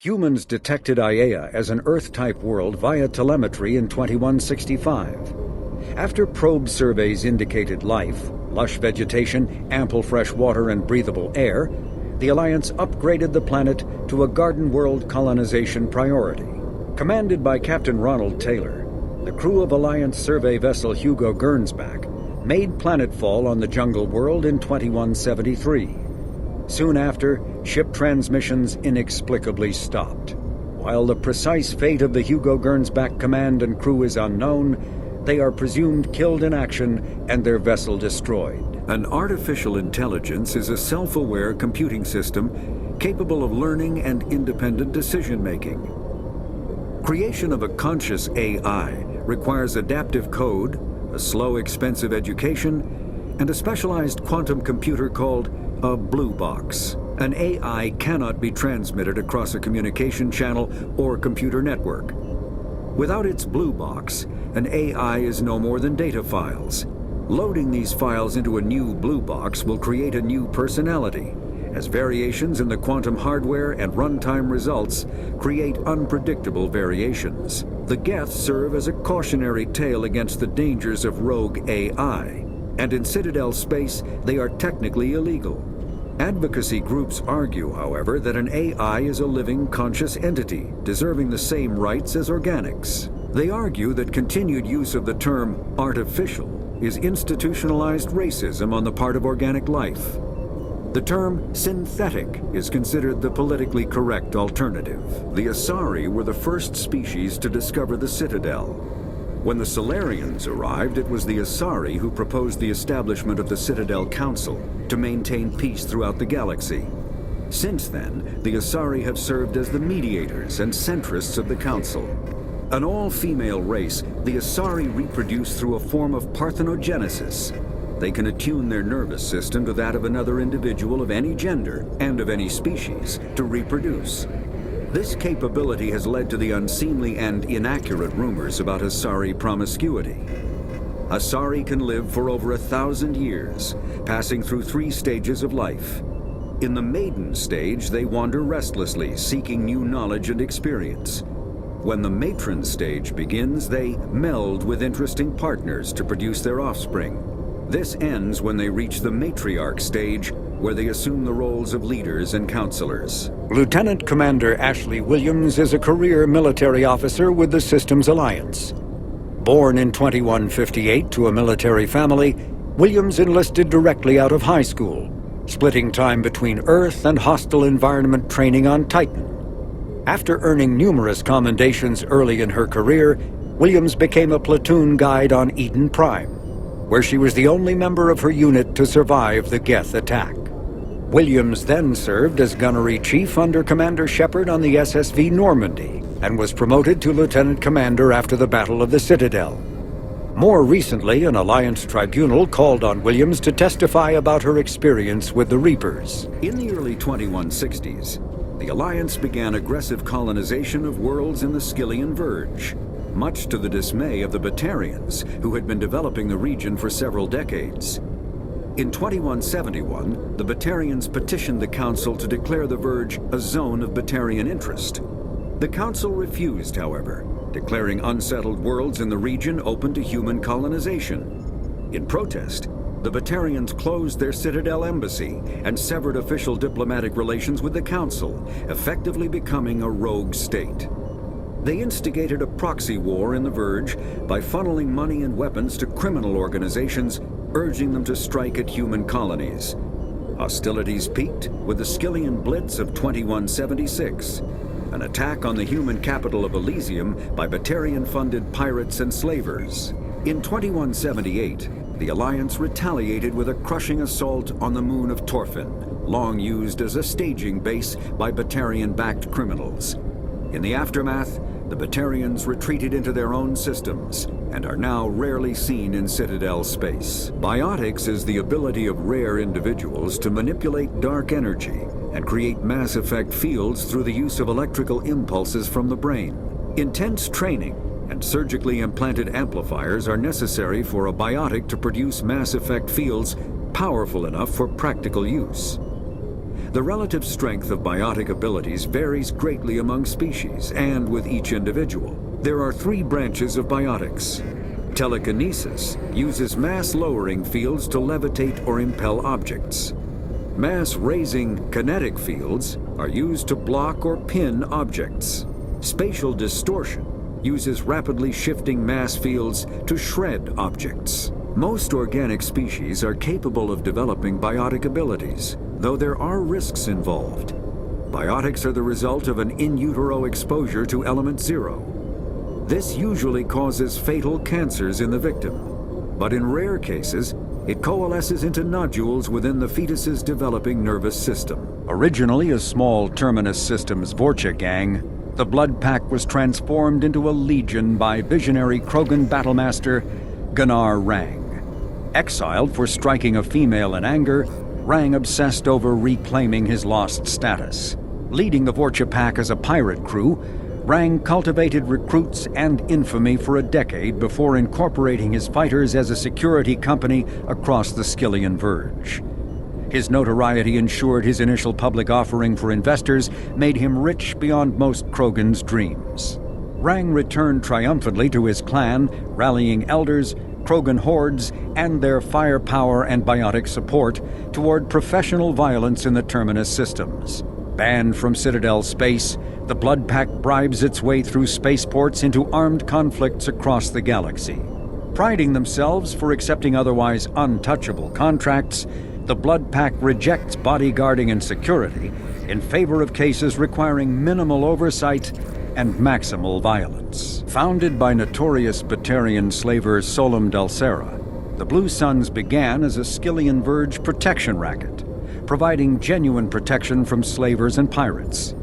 Humans detected Iaea as an Earth-type world via telemetry in 2165. After probe surveys indicated life, lush vegetation, ample fresh water, and breathable air, the Alliance upgraded the planet to a garden world colonization priority. Commanded by Captain Ronald Taylor, the crew of Alliance survey vessel Hugo Gernsback made planetfall on the jungle world in 2173. Soon after, ship transmissions inexplicably stopped. While the precise fate of the Hugo Gernsback command and crew is unknown, they are presumed killed in action and their vessel destroyed. An artificial intelligence is a self-aware computing system capable of learning and independent decision-making. Creation of a conscious AI requires adaptive code, a slow, expensive education, and a specialized quantum computer called a blue box. An AI cannot be transmitted across a communication channel or computer network. Without its blue box, an AI is no more than data files. Loading these files into a new blue box will create a new personality, as variations in the quantum hardware and runtime results create unpredictable variations. The Geth serve as a cautionary tale against the dangers of rogue AI, and in Citadel space, they are technically illegal. Advocacy groups argue, however, that an AI is a living, conscious entity, deserving the same rights as organics. They argue that continued use of the term artificial is institutionalized racism on the part of organic life. The term synthetic is considered the politically correct alternative. The Asari were the first species to discover the Citadel. When the Solarians arrived, it was the Asari who proposed the establishment of the Citadel Council to maintain peace throughout the galaxy. Since then, the Asari have served as the mediators and centrists of the Council. An all-female race, the Asari reproduce through a form of parthenogenesis. They can attune their nervous system to that of another individual of any gender and of any species to reproduce. This capability has led to the unseemly and inaccurate rumors about Asari promiscuity. Asari can live for over 1,000 years, passing through 3 stages of life. In the maiden stage, they wander restlessly, seeking new knowledge and experience. When the matron stage begins, they meld with interesting partners to produce their offspring. This ends when they reach the matriarch stage, where they assume the roles of leaders and counselors. Lieutenant Commander Ashley Williams is a career military officer with the Systems Alliance. Born in 2158 to a military family, Williams enlisted directly out of high school, splitting time between Earth and hostile environment training on Titan. After earning numerous commendations early in her career, Williams became a platoon guide on Eden Prime, where she was the only member of her unit to survive the Geth attack. Williams then served as gunnery chief under Commander Shepard on the SSV Normandy, and was promoted to lieutenant commander after the Battle of the Citadel. More recently, an Alliance tribunal called on Williams to testify about her experience with the Reapers. In the early 2160s, the Alliance began aggressive colonization of worlds in the Skyllian Verge, much to the dismay of the Batarians, who had been developing the region for several decades. In 2171, the Batarians petitioned the Council to declare the Verge a zone of Batarian interest. The Council refused, however, declaring unsettled worlds in the region open to human colonization. In protest, the Batarians closed their Citadel embassy and severed official diplomatic relations with the Council, effectively becoming a rogue state. They instigated a proxy war in the Verge by funneling money and weapons to criminal organizations, urging them to strike at human colonies. Hostilities peaked with the Skyllian Blitz of 2176, an attack on the human capital of Elysium by Batarian-funded pirates and slavers. In 2178, the Alliance retaliated with a crushing assault on the moon of Torfin, long used as a staging base by Batarian-backed criminals. In the aftermath, the Batarians retreated into their own systems and are now rarely seen in Citadel space. Biotics is the ability of rare individuals to manipulate dark energy and create mass effect fields through the use of electrical impulses from the brain. Intense training and surgically implanted amplifiers are necessary for a biotic to produce mass effect fields powerful enough for practical use. The relative strength of biotic abilities varies greatly among species and with each individual. There are 3 branches of biotics. Telekinesis uses mass-lowering fields to levitate or impel objects. Mass-raising kinetic fields are used to block or pin objects. Spatial distortion uses rapidly shifting mass fields to shred objects. Most organic species are capable of developing biotic abilities, though there are risks involved. Biotics are the result of an in utero exposure to element 0. This usually causes fatal cancers in the victim, but in rare cases, it coalesces into nodules within the fetus's developing nervous system. Originally a small Terminus Systems Vorcha gang, the Blood Pack was transformed into a legion by visionary Krogan battlemaster Gunnar Rang. Exiled for striking a female in anger, Rang obsessed over reclaiming his lost status. Leading the Vorcha Pack as a pirate crew, Rang cultivated recruits and infamy for a decade before incorporating his fighters as a security company across the Skyllian Verge. His notoriety ensured his initial public offering for investors made him rich beyond most Krogans' dreams. Rang returned triumphantly to his clan, rallying elders, Krogan hordes, and their firepower and biotic support toward professional violence in the Terminus systems. Banned from Citadel space, the Blood Pack bribes its way through spaceports into armed conflicts across the galaxy. Priding themselves for accepting otherwise untouchable contracts, the Blood Pack rejects bodyguarding and security in favor of cases requiring minimal oversight and maximal violence. Founded by notorious Batarian slaver Solum Dulcera, the Blue Suns began as a Skyllian Verge protection racket, providing genuine protection from slavers and pirates.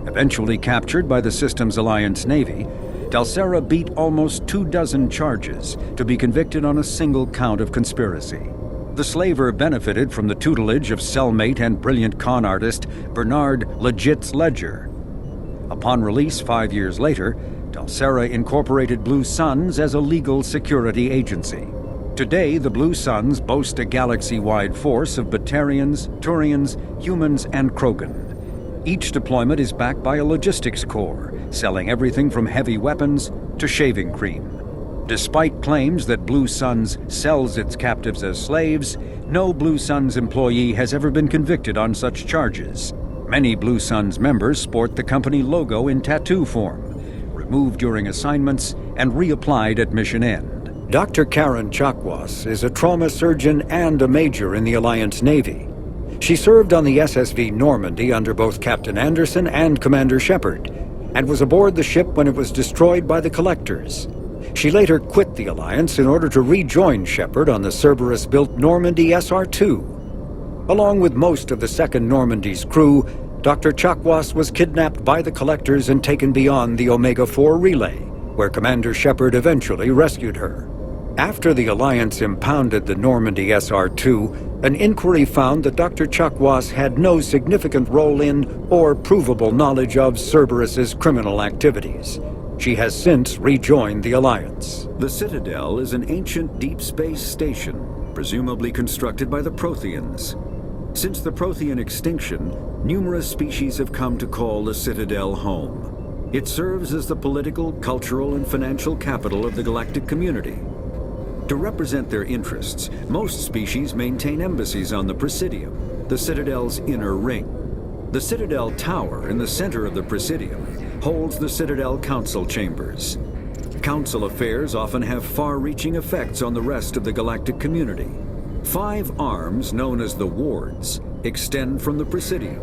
Eventually captured by the Systems Alliance Navy, Dulcera beat almost 24 charges to be convicted on a single count of conspiracy. The slaver benefited from the tutelage of cellmate and brilliant con artist Bernard Legit's Ledger. Upon release 5 years later, Dulcera incorporated Blue Suns as a legal security agency. Today, the Blue Suns boast a galaxy-wide force of Batarians, Turians, humans, and Krogan. Each deployment is backed by a logistics corps, selling everything from heavy weapons to shaving cream. Despite claims that Blue Suns sells its captives as slaves, no Blue Suns employee has ever been convicted on such charges. Many Blue Suns members sport the company logo in tattoo form, removed during assignments and reapplied at mission end. Dr. Karen Chakwas is a trauma surgeon and a major in the Alliance Navy. She served on the SSV Normandy under both Captain Anderson and Commander Shepard, and was aboard the ship when it was destroyed by the Collectors. She later quit the Alliance in order to rejoin Shepard on the Cerberus-built Normandy SR-2. Along with most of the Second Normandy's crew, Dr. Chakwas was kidnapped by the Collectors and taken beyond the Omega-4 relay, where Commander Shepard eventually rescued her. After the Alliance impounded the Normandy SR-2, an inquiry found that Dr. Chakwas had no significant role in or provable knowledge of Cerberus's criminal activities. She has since rejoined the Alliance. The Citadel is an ancient deep space station, presumably constructed by the Protheans. Since the Prothean extinction, numerous species have come to call the Citadel home. It serves as the political, cultural, and financial capital of the galactic community. To represent their interests, most species maintain embassies on the Presidium, the Citadel's inner ring. The Citadel Tower in the center of the Presidium holds the Citadel Council Chambers. Council affairs often have far-reaching effects on the rest of the galactic community. 5 arms, known as the Wards, extend from the Presidium.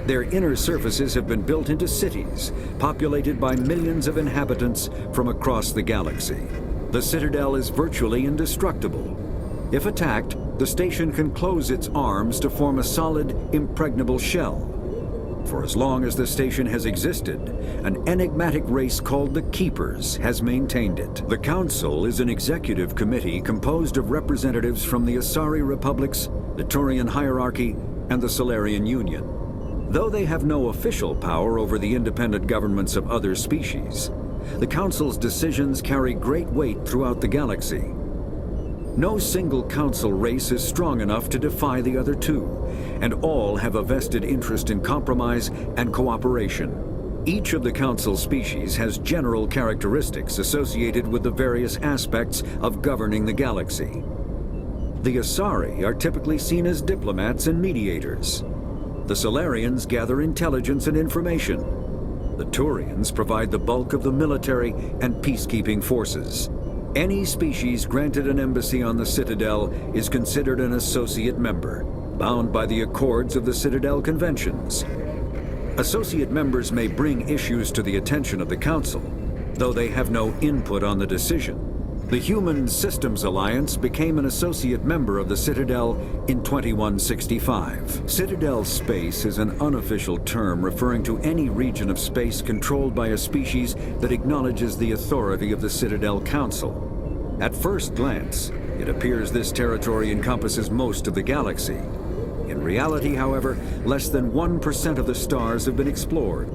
Their inner surfaces have been built into cities, populated by millions of inhabitants from across the galaxy. The Citadel is virtually indestructible. If attacked, the station can close its arms to form a solid, impregnable shell. For as long as the station has existed, an enigmatic race called the Keepers has maintained it. The Council is an executive committee composed of representatives from the Asari Republics, the Turian Hierarchy, and the Solarian Union. Though they have no official power over the independent governments of other species, the Council's decisions carry great weight throughout the galaxy. No single council race is strong enough to defy the other two, and all have a vested interest in compromise and cooperation. Each of the council species has general characteristics associated with the various aspects of governing the galaxy. The Asari are typically seen as diplomats and mediators. The Solarians gather intelligence and information. The Turians provide the bulk of the military and peacekeeping forces. Any species granted an embassy on the Citadel is considered an associate member, bound by the accords of the Citadel Conventions. Associate members may bring issues to the attention of the Council, though they have no input on the decision. The Human Systems Alliance became an associate member of the Citadel in 2165. Citadel space is an unofficial term referring to any region of space controlled by a species that acknowledges the authority of the Citadel Council. At first glance, it appears this territory encompasses most of the galaxy. In reality, however, less than 1% of the stars have been explored.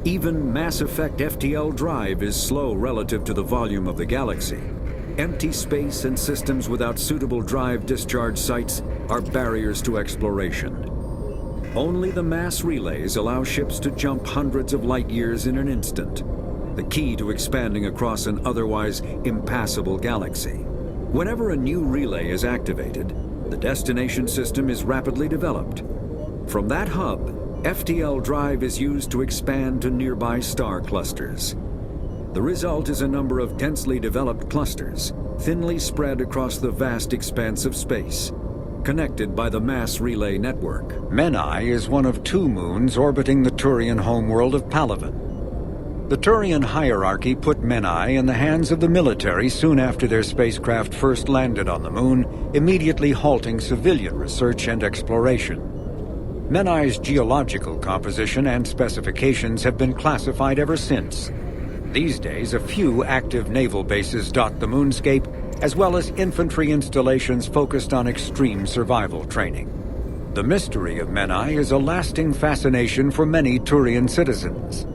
Even Mass Effect FTL drive is slow relative to the volume of the galaxy. Empty space and systems without suitable drive discharge sites are barriers to exploration. Only the mass relays allow ships to jump hundreds of light years in an instant, the key to expanding across an otherwise impassable galaxy. Whenever a new relay is activated, the destination system is rapidly developed. From that hub, FTL drive is used to expand to nearby star clusters. The result is a number of densely developed clusters, thinly spread across the vast expanse of space, connected by the mass relay network. Menai is one of 2 moons orbiting the Turian homeworld of Palaven. The Turian hierarchy put Menai in the hands of the military soon after their spacecraft first landed on the moon, immediately halting civilian research and exploration. Menai's geological composition and specifications have been classified ever since. These days, a few active naval bases dot the moonscape, as well as infantry installations focused on extreme survival training. The mystery of Menai is a lasting fascination for many Turian citizens.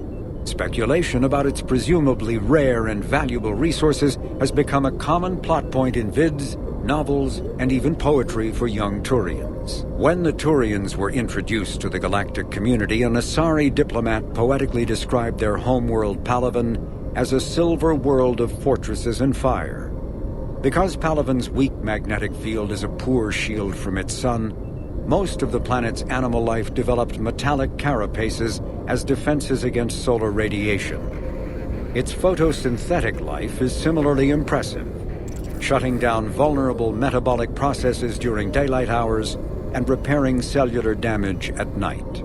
Speculation about its presumably rare and valuable resources has become a common plot point in vids, novels, and even poetry for young Turians. When the Turians were introduced to the galactic community, an Asari diplomat poetically described their homeworld Palaven as a silver world of fortresses and fire. Because Palaven's weak magnetic field is a poor shield from its sun, most of the planet's animal life developed metallic carapaces as defenses against solar radiation. Its photosynthetic life is similarly impressive, shutting down vulnerable metabolic processes during daylight hours and repairing cellular damage at night.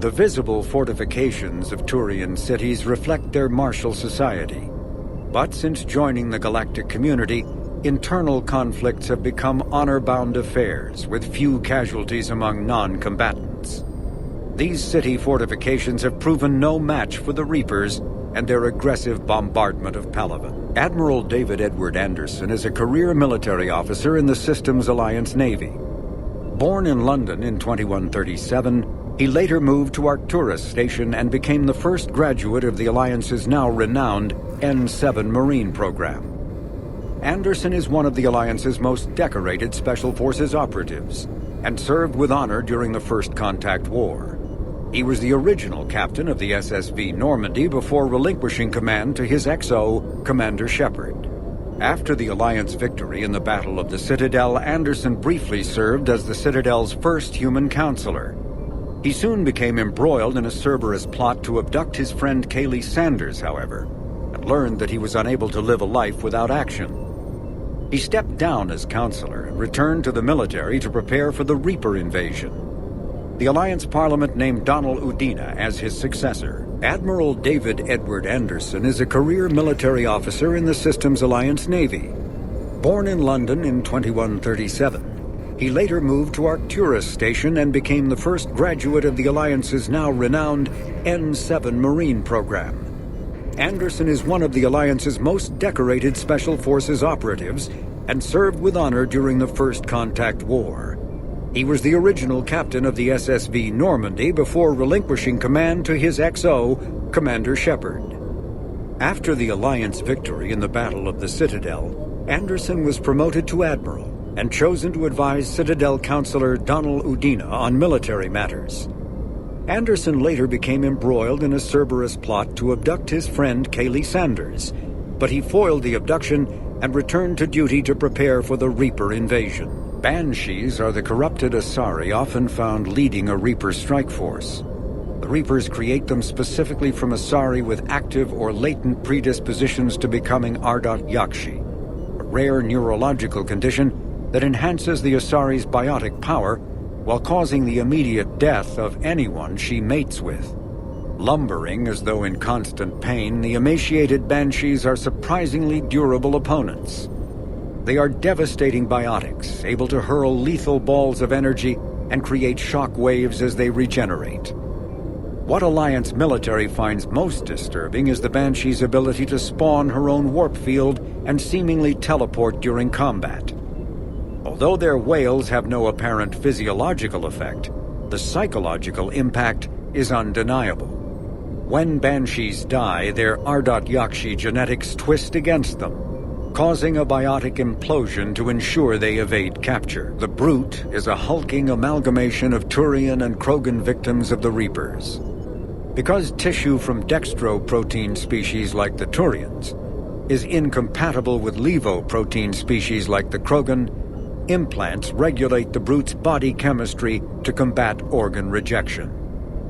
The visible fortifications of Turian cities reflect their martial society. But since joining the galactic community, internal conflicts have become honor-bound affairs, with few casualties among non-combatants. These city fortifications have proven no match for the Reapers and their aggressive bombardment of Palaven. Admiral David Edward Anderson is a career military officer in the Systems Alliance Navy. Born in London in 2137, he later moved to Arcturus Station and became the first graduate of the Alliance's now renowned N7 Marine program. Anderson is one of the Alliance's most decorated Special Forces operatives, and served with honor during the First Contact War. He was the original captain of the SSV Normandy before relinquishing command to his XO, Commander Shepard. After the Alliance victory in the Battle of the Citadel, Anderson briefly served as the Citadel's first human counselor. He soon became embroiled in a Cerberus plot to abduct his friend Kaylee Sanders, however, and learned that he was unable to live a life without action. He stepped down as counselor and returned to the military to prepare for the Reaper invasion. The Alliance Parliament named Donald Udina as his successor. Admiral David Edward Anderson is a career military officer in the Systems Alliance Navy. Born in London in 2137, he later moved to Arcturus Station and became the first graduate of the Alliance's now renowned N7 Marine program. Anderson is one of the Alliance's most decorated Special Forces operatives and served with honor during the First Contact War. He was the original captain of the SSV Normandy before relinquishing command to his XO, Commander Shepard. After the Alliance victory in the Battle of the Citadel, Anderson was promoted to admiral and chosen to advise Citadel Counselor Donald Udina on military matters. Anderson later became embroiled in a Cerberus plot to abduct his friend Kaylee Sanders, but he foiled the abduction and returned to duty to prepare for the Reaper invasion. Banshees are the corrupted Asari often found leading a Reaper strike force. The Reapers create them specifically from Asari with active or latent predispositions to becoming Ardat Yakshi, a rare neurological condition that enhances the Asari's biotic power while causing the immediate death of anyone she mates with. Lumbering as though in constant pain, the emaciated Banshees are surprisingly durable opponents. They are devastating biotics, able to hurl lethal balls of energy and create shock waves as they regenerate. What Alliance military finds most disturbing is the Banshee's ability to spawn her own warp field and seemingly teleport during combat. Although their wails have no apparent physiological effect, the psychological impact is undeniable. When Banshees die, their Ardat Yakshi genetics twist against them, causing a biotic implosion to ensure they evade capture. The Brute is a hulking amalgamation of Turian and Krogan victims of the Reapers. Because tissue from dextroprotein species like the Turians is incompatible with levoprotein species like the Krogan, implants regulate the Brute's body chemistry to combat organ rejection.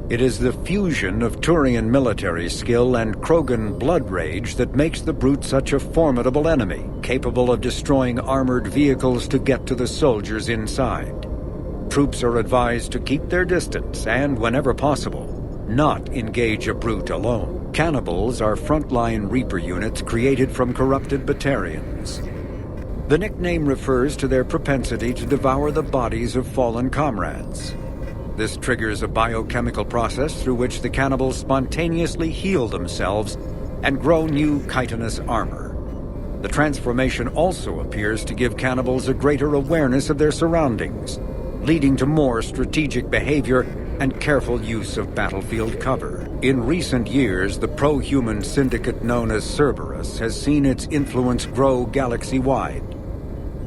It is the fusion of Turian military skill and Krogan blood rage that makes the Brute such a formidable enemy, capable of destroying armored vehicles to get to the soldiers inside. Troops are advised to keep their distance and, whenever possible, not engage a Brute alone. Cannibals are frontline Reaper units created from corrupted Batarians. The nickname refers to their propensity to devour the bodies of fallen comrades. This triggers a biochemical process through which the cannibals spontaneously heal themselves and grow new chitinous armor. The transformation also appears to give cannibals a greater awareness of their surroundings, leading to more strategic behavior and careful use of battlefield cover. In recent years, the pro-human syndicate known as Cerberus has seen its influence grow galaxy-wide.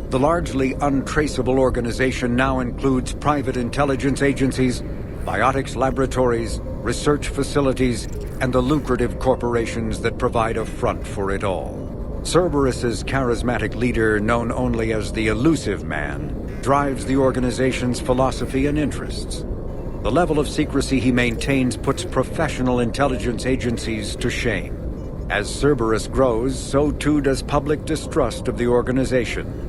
The largely untraceable organization now includes private intelligence agencies, biotics laboratories, research facilities, and the lucrative corporations that provide a front for it all. Cerberus's charismatic leader, known only as the Elusive Man, drives the organization's philosophy and interests. The level of secrecy he maintains puts professional intelligence agencies to shame. As Cerberus grows, so too does public distrust of the organization.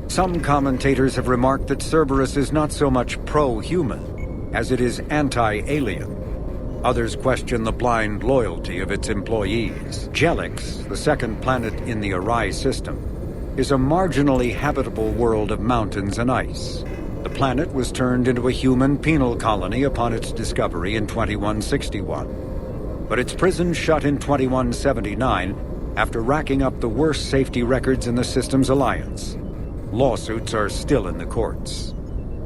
Some commentators have remarked that Cerberus is not so much pro-human as it is anti-alien. Others question the blind loyalty of its employees. Gelix, the second planet in the Arai system, is a marginally habitable world of mountains and ice. The planet was turned into a human penal colony upon its discovery in 2161. But its prison shut in 2179 after racking up the worst safety records in the system's alliance. Lawsuits are still in the courts.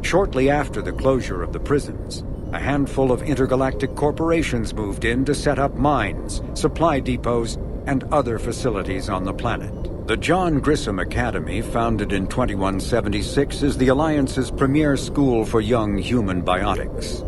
Shortly after the closure of the prisons, a handful of intergalactic corporations moved in to set up mines, supply depots, and other facilities on the planet. The John Grissom Academy, founded in 2176, is the Alliance's premier school for young human biotics.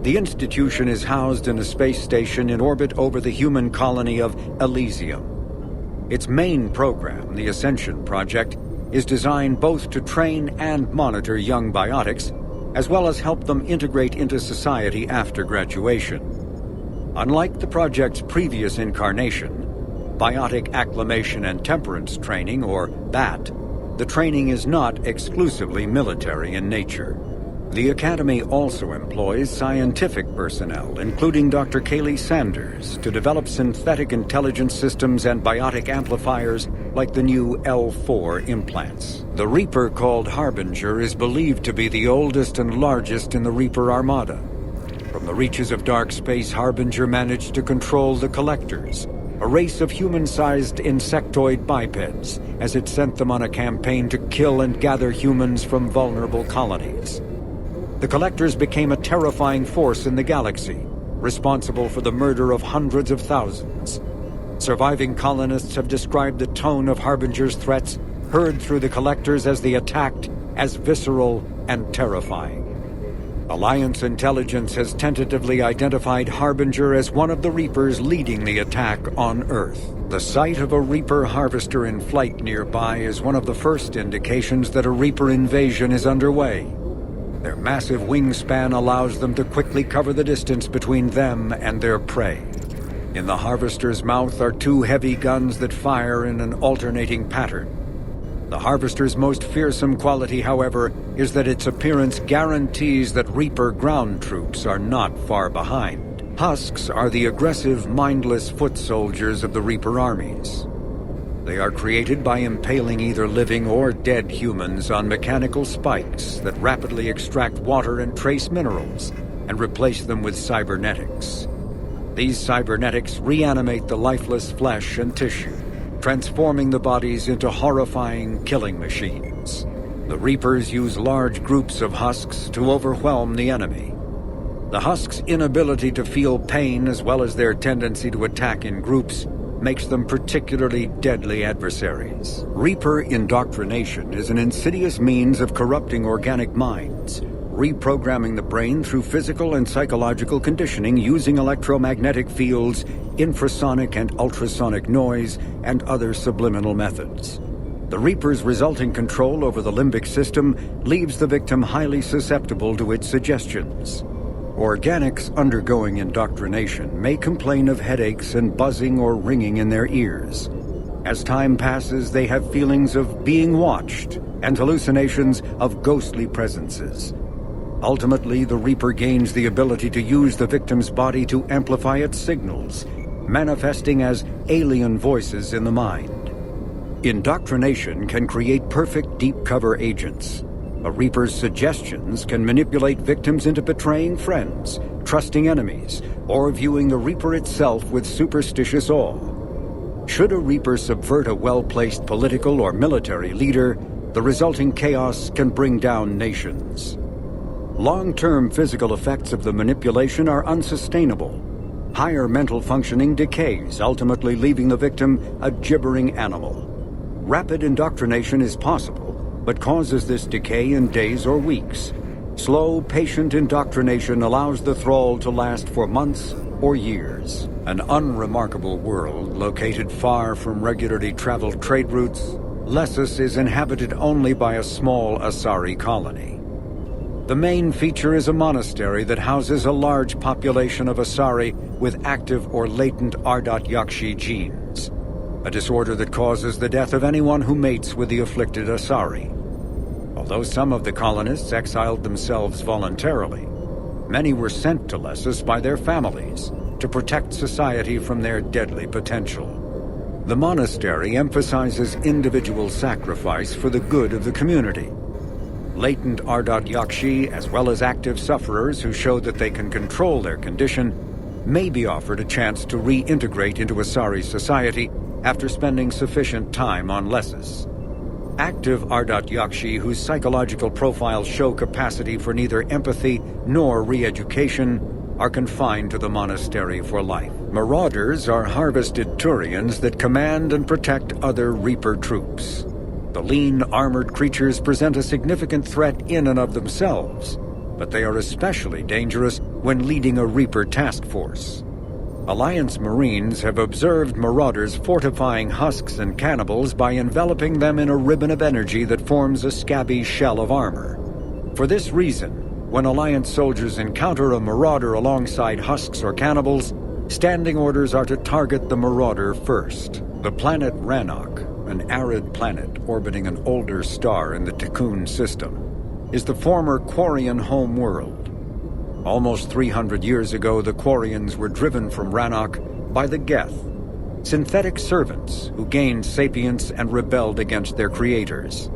The institution is housed in a space station in orbit over the human colony of Elysium. Its main program, the Ascension Project, is designed both to train and monitor young biotics, as well as help them integrate into society after graduation. Unlike the project's previous incarnation, Biotic Acclamation and Temperance Training, or BAT, the training is not exclusively military in nature. The Academy also employs scientific personnel, including Dr. Kaylee Sanders, to develop synthetic intelligence systems and biotic amplifiers like the new L4 implants. The Reaper called Harbinger is believed to be the oldest and largest in the Reaper Armada. From the reaches of dark space, Harbinger managed to control the Collectors, a race of human-sized insectoid bipeds, as it sent them on a campaign to kill and gather humans from vulnerable colonies. The Collectors became a terrifying force in the galaxy, responsible for the murder of hundreds of thousands. Surviving colonists have described the tone of Harbinger's threats heard through the collectors as they attacked as visceral and terrifying. Alliance intelligence has tentatively identified Harbinger as one of the Reapers leading the attack on Earth. The sight of a Reaper harvester in flight nearby is one of the first indications that a Reaper invasion is underway. Their massive wingspan allows them to quickly cover the distance between them and their prey. In the harvester's mouth are two heavy guns that fire in an alternating pattern. The harvester's most fearsome quality, however, is that its appearance guarantees that Reaper ground troops are not far behind. Husks are the aggressive, mindless foot soldiers of the Reaper armies. They are created by impaling either living or dead humans on mechanical spikes that rapidly extract water and trace minerals and replace them with cybernetics. These cybernetics reanimate the lifeless flesh and tissue, transforming the bodies into horrifying killing machines. The Reapers use large groups of husks to overwhelm the enemy. The husks' inability to feel pain, as well as their tendency to attack in groups, makes them particularly deadly adversaries. Reaper indoctrination is an insidious means of corrupting organic minds, reprogramming the brain through physical and psychological conditioning using electromagnetic fields, infrasonic and ultrasonic noise, and other subliminal methods. The Reaper's resulting control over the limbic system leaves the victim highly susceptible to its suggestions. Organics undergoing indoctrination may complain of headaches and buzzing or ringing in their ears. As time passes, they have feelings of being watched and hallucinations of ghostly presences. Ultimately, the Reaper gains the ability to use the victim's body to amplify its signals, manifesting as alien voices in the mind. Indoctrination can create perfect deep cover agents. A Reaper's suggestions can manipulate victims into betraying friends, trusting enemies, or viewing the Reaper itself with superstitious awe. Should a Reaper subvert a well-placed political or military leader, the resulting chaos can bring down nations. Long-term physical effects of the manipulation are unsustainable. Higher mental functioning decays, ultimately leaving the victim a gibbering animal. Rapid indoctrination is possible, but causes this decay in days or weeks. Slow, patient indoctrination allows the thrall to last for months or years. An unremarkable world located far from regularly traveled trade routes, Lessus is inhabited only by a small Asari colony. The main feature is a monastery that houses a large population of Asari with active or latent Ardot-Yakshi genes, a disorder that causes the death of anyone who mates with the afflicted Asari. Although some of the colonists exiled themselves voluntarily, many were sent to Lessus by their families to protect society from their deadly potential. The monastery emphasizes individual sacrifice for the good of the community. Latent Ardot-Yakshi, as well as active sufferers who show that they can control their condition, may be offered a chance to reintegrate into Asari society after spending sufficient time on Lessus. Active Ardot-Yakshi whose psychological profiles show capacity for neither empathy nor re-education are confined to the monastery for life. Marauders are harvested Turians that command and protect other Reaper troops. The lean, armored creatures present a significant threat in and of themselves, but they are especially dangerous when leading a Reaper task force. Alliance Marines have observed Marauders fortifying husks and cannibals by enveloping them in a ribbon of energy that forms a scabby shell of armor. For this reason, when Alliance soldiers encounter a Marauder alongside husks or cannibals, standing orders are to target the Marauder first. The planet Rannoch, an arid planet orbiting an older star in the Tikkun system, is the former Quarian home world. Almost 300 years ago, the Quarians were driven from Rannoch by the Geth, synthetic servants who gained sapience and rebelled against their creators.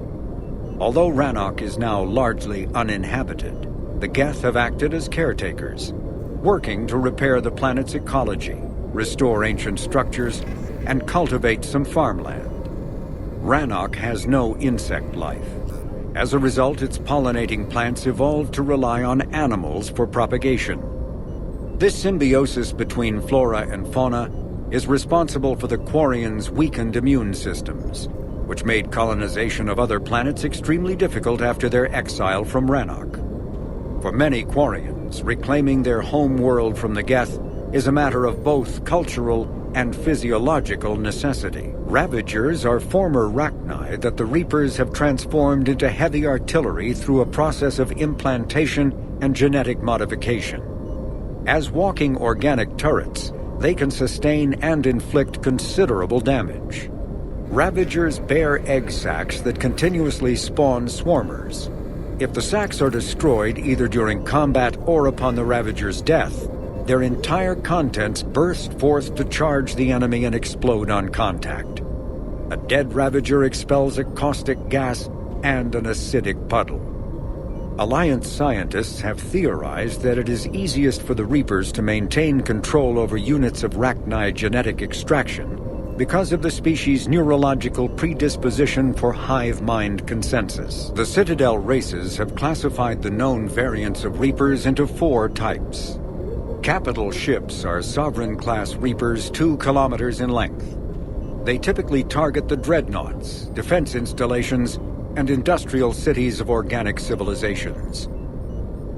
Although Rannoch is now largely uninhabited, the Geth have acted as caretakers, working to repair the planet's ecology, restore ancient structures, and cultivate some farmland. Rannoch has no insect life. As a result, its pollinating plants evolved to rely on animals for propagation. This symbiosis between flora and fauna is responsible for the Quarians' weakened immune systems, which made colonization of other planets extremely difficult after their exile from Rannoch. For many Quarians, reclaiming their home world from the Geth is a matter of both cultural and physiological necessity. Ravagers are former Rachni that the Reapers have transformed into heavy artillery through a process of implantation and genetic modification. As walking organic turrets, they can sustain and inflict considerable damage. Ravagers bear egg sacs that continuously spawn swarmers. If the sacs are destroyed either during combat or upon the Ravager's death, their entire contents burst forth to charge the enemy and explode on contact. A dead Ravager expels a caustic gas and an acidic puddle. Alliance scientists have theorized that it is easiest for the Reapers to maintain control over units of Rachni genetic extraction because of the species' neurological predisposition for hive mind consensus. The Citadel races have classified the known variants of Reapers into 4 types. Capital ships are Sovereign-class Reapers 2 kilometers in length. They typically target the dreadnoughts, defense installations, and industrial cities of organic civilizations.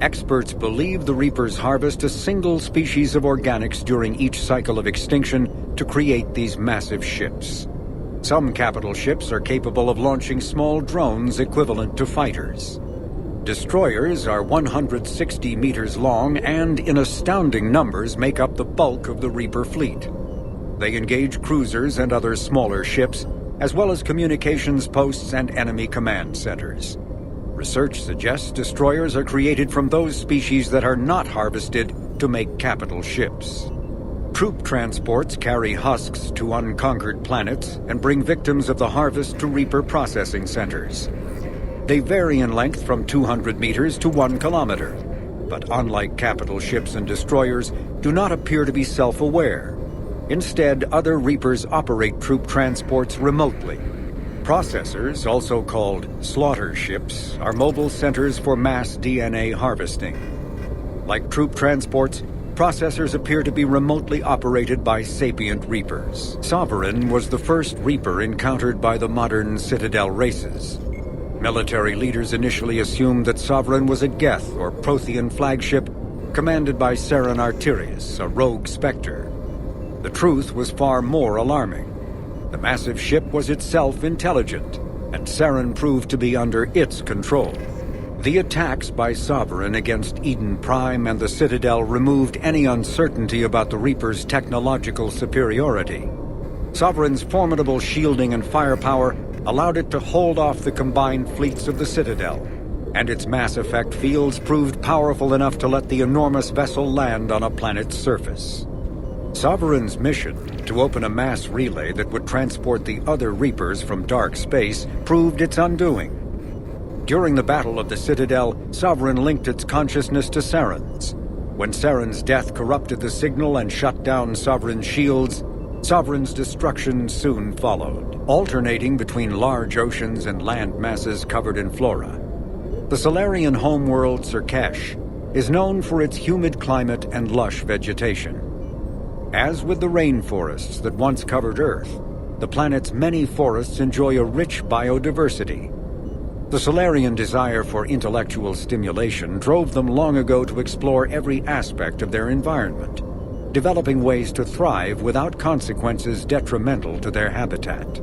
Experts believe the Reapers harvest a single species of organics during each cycle of extinction to create these massive ships. Some capital ships are capable of launching small drones equivalent to fighters. Destroyers are 160 meters long and, in astounding numbers, make up the bulk of the Reaper fleet. They engage cruisers and other smaller ships, as well as communications posts and enemy command centers. Research suggests destroyers are created from those species that are not harvested to make capital ships. Troop transports carry husks to unconquered planets and bring victims of the harvest to Reaper processing centers. They vary in length from 200 meters to 1 kilometer, but unlike capital ships and destroyers, do not appear to be self-aware. Instead, other Reapers operate troop transports remotely. Processors, also called slaughter ships, are mobile centers for mass DNA harvesting. Like troop transports, processors appear to be remotely operated by sapient Reapers. Sovereign was the first Reaper encountered by the modern Citadel races. Military leaders initially assumed that Sovereign was a Geth or Prothean flagship commanded by Saren Arterius, a rogue Spectre. The truth was far more alarming. The massive ship was itself intelligent, and Saren proved to be under its control. The attacks by Sovereign against Eden Prime and the Citadel removed any uncertainty about the Reaper's technological superiority. Sovereign's formidable shielding and firepower allowed it to hold off the combined fleets of the Citadel, and its mass effect fields proved powerful enough to let the enormous vessel land on a planet's surface. Sovereign's mission, to open a mass relay that would transport the other Reapers from dark space, proved its undoing. During the Battle of the Citadel, Sovereign linked its consciousness to Saren's. When Saren's death corrupted the signal and shut down Sovereign's shields, Sovereign's destruction soon followed, alternating between large oceans and land masses covered in flora. The Solarian homeworld Surkesh is known for its humid climate and lush vegetation. As with the rainforests that once covered Earth, the planet's many forests enjoy a rich biodiversity. The Solarian desire for intellectual stimulation drove them long ago to explore every aspect of their environment, developing ways to thrive without consequences detrimental to their habitat.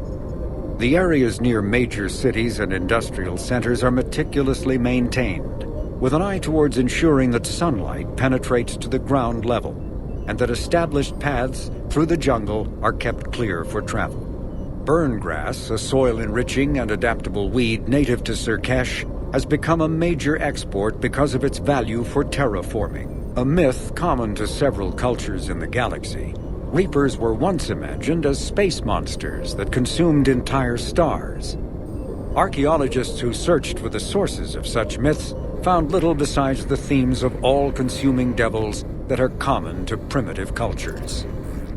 The areas near major cities and industrial centers are meticulously maintained, with an eye towards ensuring that sunlight penetrates to the ground level, and that established paths through the jungle are kept clear for travel. Burngrass, a soil-enriching and adaptable weed native to Surkesh, has become a major export because of its value for terraforming. A myth common to several cultures in the galaxy, Reapers were once imagined as space monsters that consumed entire stars. Archaeologists who searched for the sources of such myths found little besides the themes of all-consuming devils that are common to primitive cultures.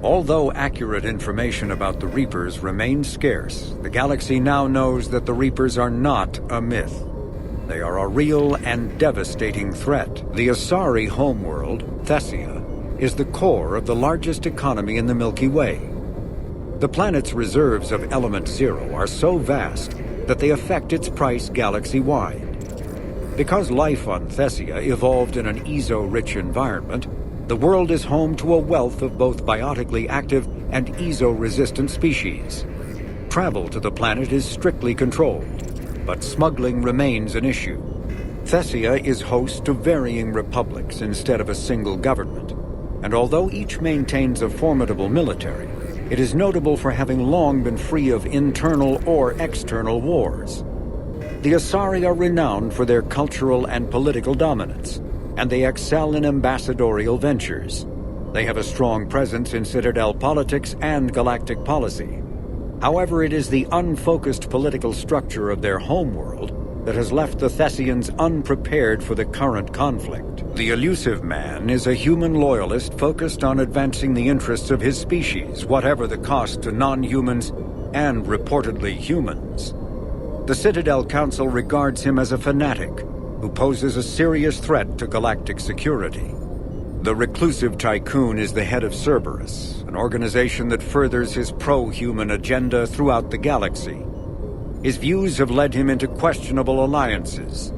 Although accurate information about the Reapers remains scarce, the galaxy now knows that the Reapers are not a myth. They are a real and devastating threat. The Asari homeworld, Thessia, is the core of the largest economy in the Milky Way. The planet's reserves of Element Zero are so vast that they affect its price galaxy-wide. Because life on Thessia evolved in an ESO-rich environment, the world is home to a wealth of both biotically active and ESO-resistant species. Travel to the planet is strictly controlled, but smuggling remains an issue. Thessia is host to varying republics instead of a single government, and although each maintains a formidable military, it is notable for having long been free of internal or external wars. The Asari are renowned for their cultural and political dominance, and they excel in ambassadorial ventures. They have a strong presence in Citadel politics and galactic policy. However, it is the unfocused political structure of their homeworld that has left the Thessians unprepared for the current conflict. The Elusive Man is a human loyalist focused on advancing the interests of his species, whatever the cost to non-humans and reportedly humans. The Citadel Council regards him as a fanatic who poses a serious threat to galactic security. The reclusive tycoon is the head of Cerberus, an organization that furthers his pro-human agenda throughout the galaxy. His views have led him into questionable alliances.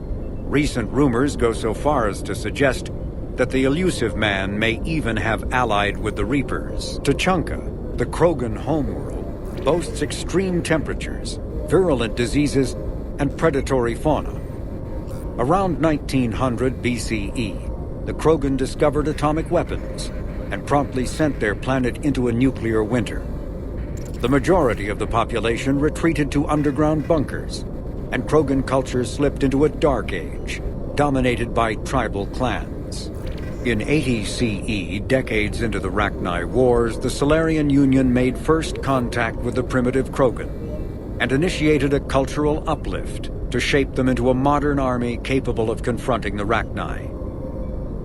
Recent rumors go so far as to suggest that the Elusive Man may even have allied with the Reapers. Tuchanka, the Krogan homeworld, boasts extreme temperatures, virulent diseases, and predatory fauna. Around 1900 BCE, the Krogan discovered atomic weapons and promptly sent their planet into a nuclear winter. The majority of the population retreated to underground bunkers, and Krogan culture slipped into a dark age, dominated by tribal clans. In 80 CE, decades into the Rachni Wars, the Solarian Union made first contact with the primitive Krogan, and initiated a cultural uplift to shape them into a modern army capable of confronting the Rachni.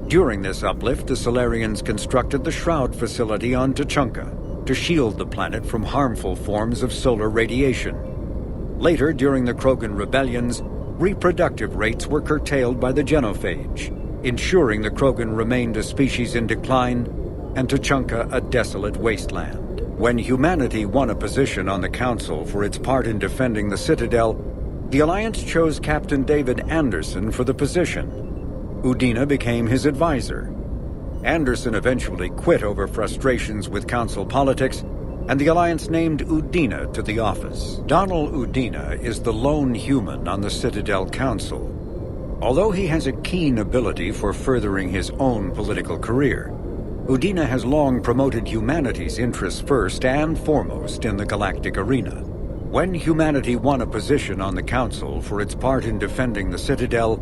During this uplift, the Solarians constructed the Shroud facility on Tuchanka to shield the planet from harmful forms of solar radiation. Later, during the Krogan rebellions, reproductive rates were curtailed by the genophage, ensuring the Krogan remained a species in decline and Tuchanka a desolate wasteland. When humanity won a position on the Council for its part in defending the Citadel, the Alliance chose Captain David Anderson for the position. Udina became his advisor. Anderson eventually quit over frustrations with Council politics, and the Alliance named Udina to the office. Donald Udina is the lone human on the Citadel Council. Although he has a keen ability for furthering his own political career, Udina has long promoted humanity's interests first and foremost in the galactic arena. When humanity won a position on the Council for its part in defending the Citadel,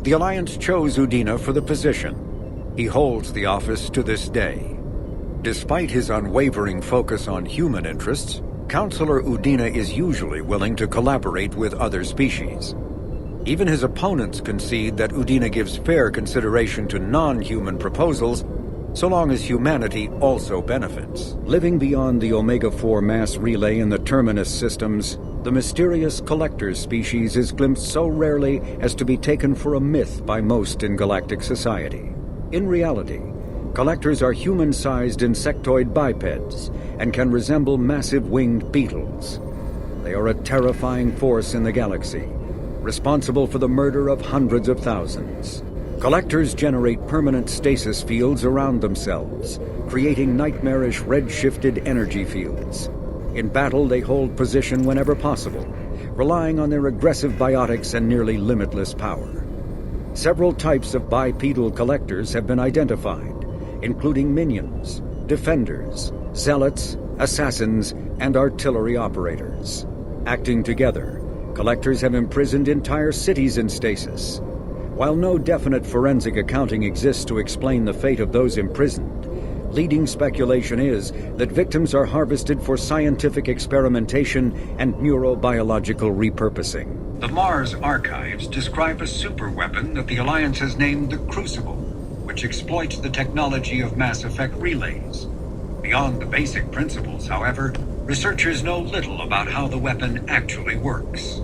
the Alliance chose Udina for the position. He holds the office to this day. Despite his unwavering focus on human interests, Councillor Udina is usually willing to collaborate with other species. Even his opponents concede that Udina gives fair consideration to non-human proposals, so long as humanity also benefits. Living beyond the Omega-4 mass relay in the Terminus systems, the mysterious Collectors species is glimpsed so rarely as to be taken for a myth by most in galactic society. In reality, Collectors are human-sized insectoid bipeds and can resemble massive winged beetles. They are a terrifying force in the galaxy, responsible for the murder of hundreds of thousands. Collectors generate permanent stasis fields around themselves, creating nightmarish red-shifted energy fields. In battle, they hold position whenever possible, relying on their aggressive biotics and nearly limitless power. Several types of bipedal collectors have been identified, including minions, defenders, zealots, assassins, and artillery operators. Acting together, collectors have imprisoned entire cities in stasis. While no definite forensic accounting exists to explain the fate of those imprisoned, leading speculation is that victims are harvested for scientific experimentation and neurobiological repurposing. The Mars archives describe a superweapon that the Alliance has named the Crucible, which exploits the technology of Mass Effect relays. Beyond the basic principles, however, researchers know little about how the weapon actually works.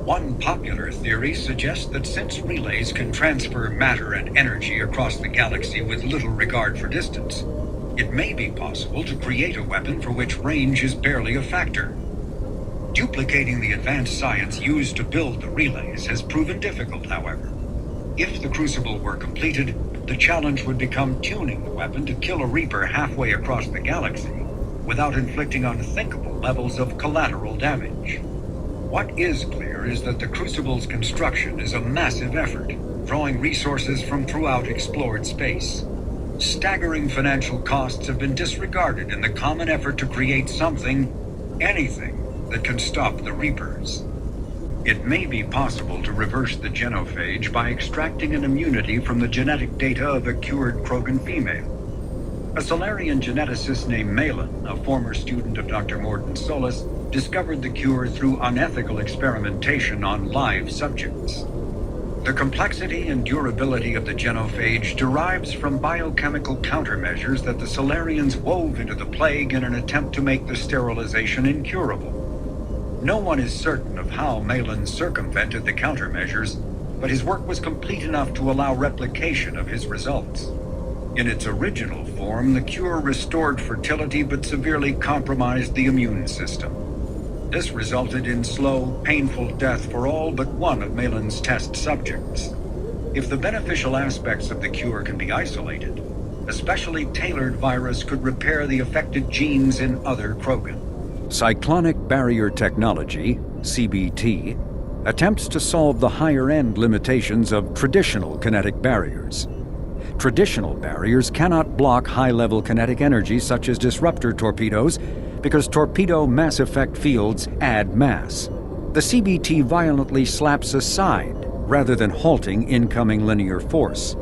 One popular theory suggests that since relays can transfer matter and energy across the galaxy with little regard for distance, It may be possible to create a weapon for which range is barely a factor. Duplicating the advanced science used to build the relays has proven difficult, however. If the Crucible were completed, the challenge would become tuning the weapon to kill a Reaper halfway across the galaxy without inflicting unthinkable levels of collateral damage. What is clear is that the Crucible's construction is a massive effort, drawing resources from throughout explored space. Staggering financial costs have been disregarded in the common effort to create something, anything, that can stop the Reapers. It may be possible to reverse the genophage by extracting an immunity from the genetic data of a cured Krogan female. A Solarian geneticist named Malin, a former student of Dr. Morden Solis, discovered the cure through unethical experimentation on live subjects. The complexity and durability of the genophage derives from biochemical countermeasures that the Solarians wove into the plague in an attempt to make the sterilization incurable. No one is certain of how Malin circumvented the countermeasures, but his work was complete enough to allow replication of his results. In its original form, the cure restored fertility but severely compromised the immune system. This resulted in slow, painful death for all but one of Malin's test subjects. If the beneficial aspects of the cure can be isolated, a specially tailored virus could repair the affected genes in other Krogan. Cyclonic barrier technology, CBT, attempts to solve the higher-end limitations of traditional kinetic barriers. Traditional barriers cannot block high-level kinetic energy such as disruptor torpedoes because torpedo mass effect fields add mass. The CBT violently slaps aside rather than halting incoming linear force.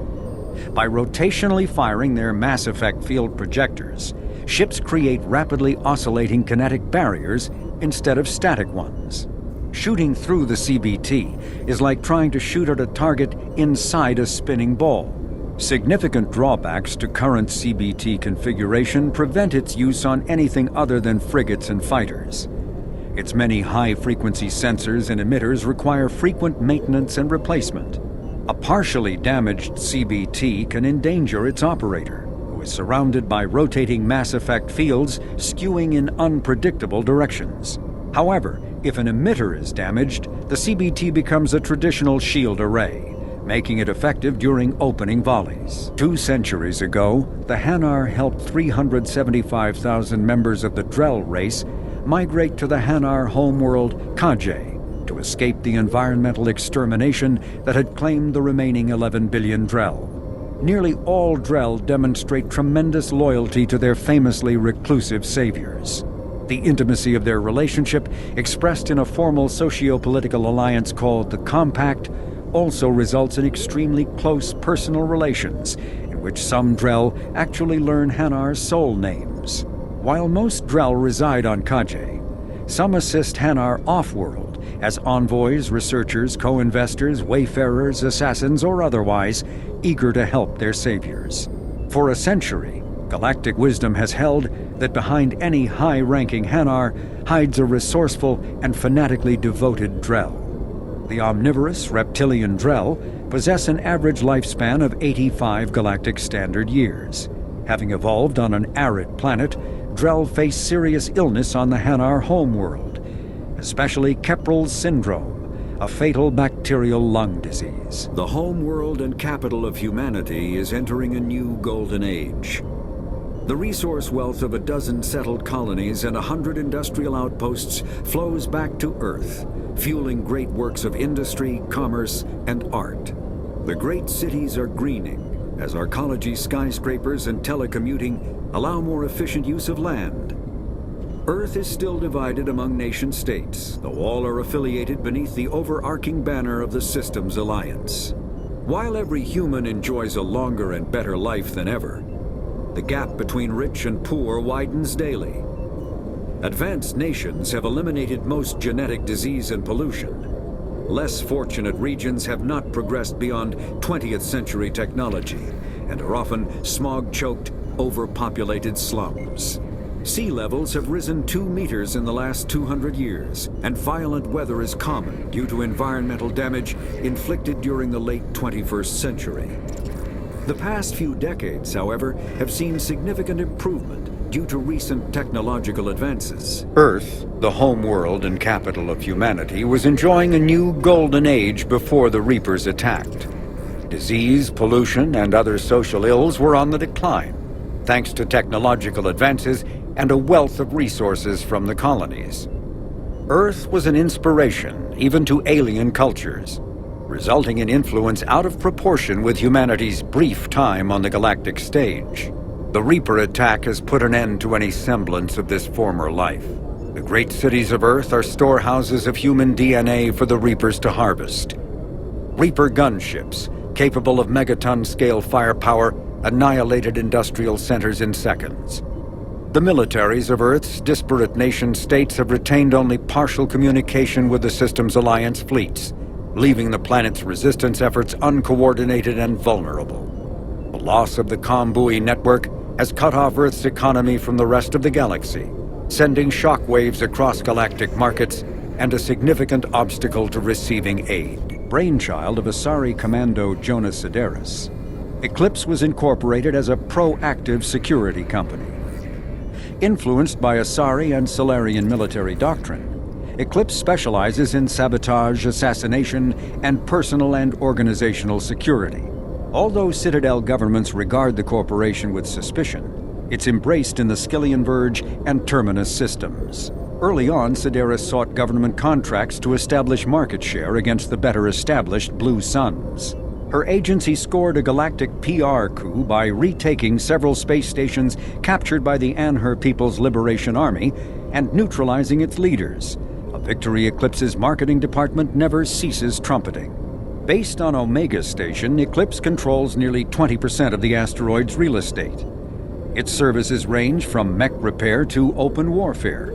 By rotationally firing their mass effect field projectors, ships create rapidly oscillating kinetic barriers instead of static ones. Shooting through the CBT is like trying to shoot at a target inside a spinning ball. Significant drawbacks to current CBT configuration prevent its use on anything other than frigates and fighters. Its many high-frequency sensors and emitters require frequent maintenance and replacement. A partially damaged CBT can endanger its operator, who is surrounded by rotating mass effect fields skewing in unpredictable directions. However, if an emitter is damaged, the CBT becomes a traditional shield array, making it effective during opening volleys. 2 centuries ago, the Hanar helped 375,000 members of the Drell race migrate to the Hanar homeworld Kajay to escape the environmental extermination that had claimed the remaining 11 billion Drell. Nearly all Drell demonstrate tremendous loyalty to their famously reclusive saviors. The intimacy of their relationship, expressed in a formal socio-political alliance called the Compact, also results in extremely close personal relations, in which some Drell actually learn Hanar's soul names. While most Drell reside on Kajay, some assist Hanar off-world as envoys, researchers, co-investors, wayfarers, assassins, or otherwise, eager to help their saviors. For a century, galactic wisdom has held that behind any high-ranking Hanar hides a resourceful and fanatically devoted Drell. The omnivorous reptilian Drell possess an average lifespan of 85 galactic standard years. Having evolved on an arid planet, Drell face serious illness on the Hanar homeworld, especially Keprel's syndrome, a fatal bacterial lung disease. The homeworld and capital of humanity is entering a new golden age. The resource wealth of a dozen settled colonies and 100 industrial outposts flows back to Earth, fueling great works of industry, commerce, and art. The great cities are greening as arcology skyscrapers and telecommuting allow more efficient use of land. Earth is still divided among nation-states, though all are affiliated beneath the overarching banner of the Systems Alliance. While every human enjoys a longer and better life than ever, the gap between rich and poor widens daily. Advanced nations have eliminated most genetic disease and pollution. Less fortunate regions have not progressed beyond 20th century technology and are often smog-choked, overpopulated slums. Sea levels have risen 2 meters in the last 200 years, and violent weather is common due to environmental damage inflicted during the late 21st century. The past few decades, however, have seen significant improvement due to recent technological advances. Earth, the home world and capital of humanity, was enjoying a new golden age before the Reapers attacked. Disease, pollution, and other social ills were on the decline, thanks to technological advances and a wealth of resources from the colonies. Earth was an inspiration even to alien cultures, resulting in influence out of proportion with humanity's brief time on the galactic stage. The Reaper attack has put an end to any semblance of this former life. The great cities of Earth are storehouses of human DNA for the Reapers to harvest. Reaper gunships, capable of megaton-scale firepower, annihilated industrial centers in seconds. The militaries of Earth's disparate nation-states have retained only partial communication with the Systems Alliance fleets, leaving the planet's resistance efforts uncoordinated and vulnerable. The loss of the comm buoy network has cut off Earth's economy from the rest of the galaxy, sending shockwaves across galactic markets and a significant obstacle to receiving aid. Brainchild of Asari Commando Jonas Sideris, Eclipse was incorporated as a proactive security company. Influenced by Asari and Solarian military doctrine, Eclipse specializes in sabotage, assassination, and personal and organizational security. Although Citadel governments regard the corporation with suspicion, it's embraced in the Skillian Verge and Terminus systems. Early on, Sideris sought government contracts to establish market share against the better-established Blue Suns. Her agency scored a galactic PR coup by retaking several space stations captured by the Anhur People's Liberation Army and neutralizing its leaders, a victory Eclipse's marketing department never ceases trumpeting. Based on Omega Station, Eclipse controls nearly 20% of the asteroid's real estate. Its services range from mech repair to open warfare,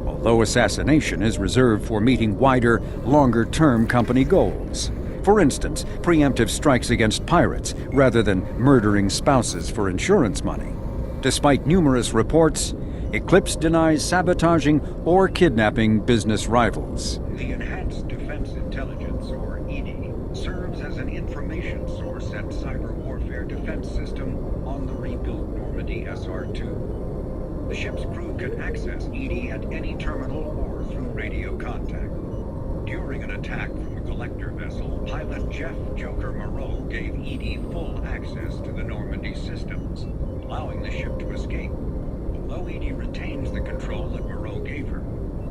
although assassination is reserved for meeting wider, longer-term company goals. For instance, preemptive strikes against pirates rather than murdering spouses for insurance money. Despite numerous reports, Eclipse denies sabotaging or kidnapping business rivals. The Enhanced Defense Intelligence, or EDI, serves as an information source and cyber warfare defense system on the rebuilt Normandy SR-2. The ship's crew can access EDI at any terminal or through radio contact. During an attack from a collector vessel, pilot Jeff Joker Moreau gave EDI full access to the Normandy systems, allowing the ship to escape. Although EDI retains the control that Moreau gave her,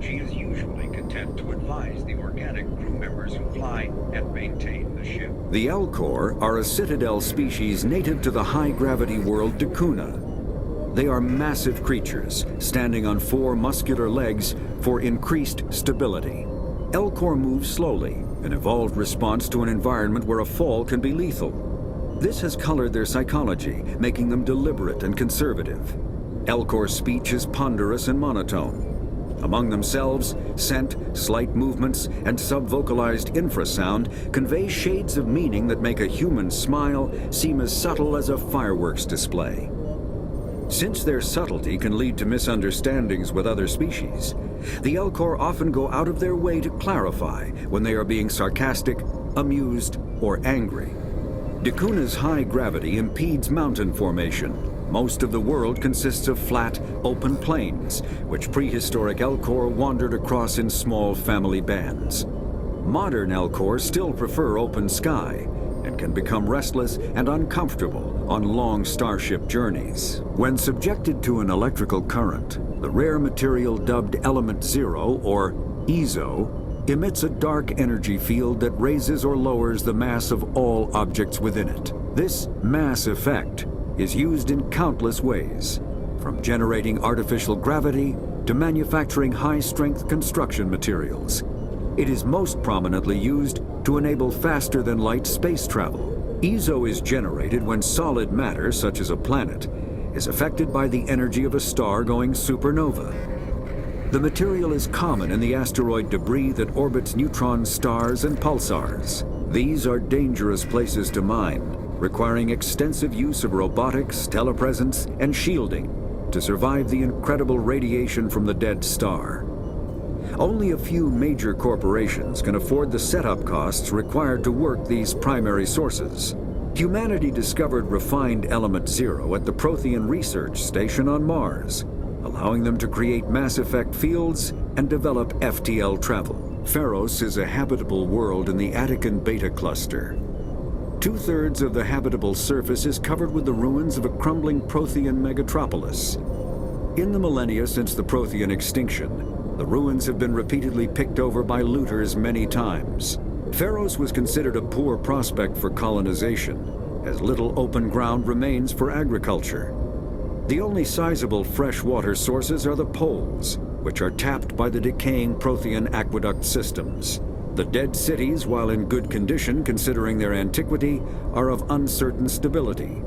she is usually content to advise the organic crew members who fly and maintain the ship. The Elcor are a Citadel species native to the high-gravity world Dakuna. They are massive creatures, standing on 4 muscular legs for increased stability. Elcor move slowly, an evolved response to an environment where a fall can be lethal. This has colored their psychology, making them deliberate and conservative. Elcor's speech is ponderous and monotone. Among themselves, scent, slight movements, and sub-vocalized infrasound convey shades of meaning that make a human smile seem as subtle as a fireworks display. Since their subtlety can lead to misunderstandings with other species, the Elcor often go out of their way to clarify when they are being sarcastic, amused, or angry. Dakuna's high gravity impedes mountain formation. Most of the world consists of flat, open plains, which prehistoric Elcor wandered across in small family bands. Modern Elcor still prefer open sky, and can become restless and uncomfortable on long starship journeys. When subjected to an electrical current, the rare material dubbed Element Zero, or EZO, emits a dark energy field that raises or lowers the mass of all objects within it. This mass effect is used in countless ways, from generating artificial gravity to manufacturing high-strength construction materials. It is most prominently used to enable faster-than-light space travel. EZO is generated when solid matter, such as a planet, is affected by the energy of a star going supernova. The material is common in the asteroid debris that orbits neutron stars and pulsars. These are dangerous places to mine, requiring extensive use of robotics, telepresence, and shielding to survive the incredible radiation from the dead star. Only a few major corporations can afford the setup costs required to work these primary sources. Humanity discovered refined element zero at the Prothean Research Station on Mars, allowing them to create mass effect fields and develop FTL travel. Pharos is a habitable world in the Attican Beta Cluster. 2/3 of the habitable surface is covered with the ruins of a crumbling Prothean megatropolis. In the millennia since the Prothean extinction, the ruins have been repeatedly picked over by looters many times. Pharos was considered a poor prospect for colonization, as little open ground remains for agriculture. The only sizable freshwater sources are the poles, which are tapped by the decaying Prothean aqueduct systems. The dead cities, while in good condition considering their antiquity, are of uncertain stability.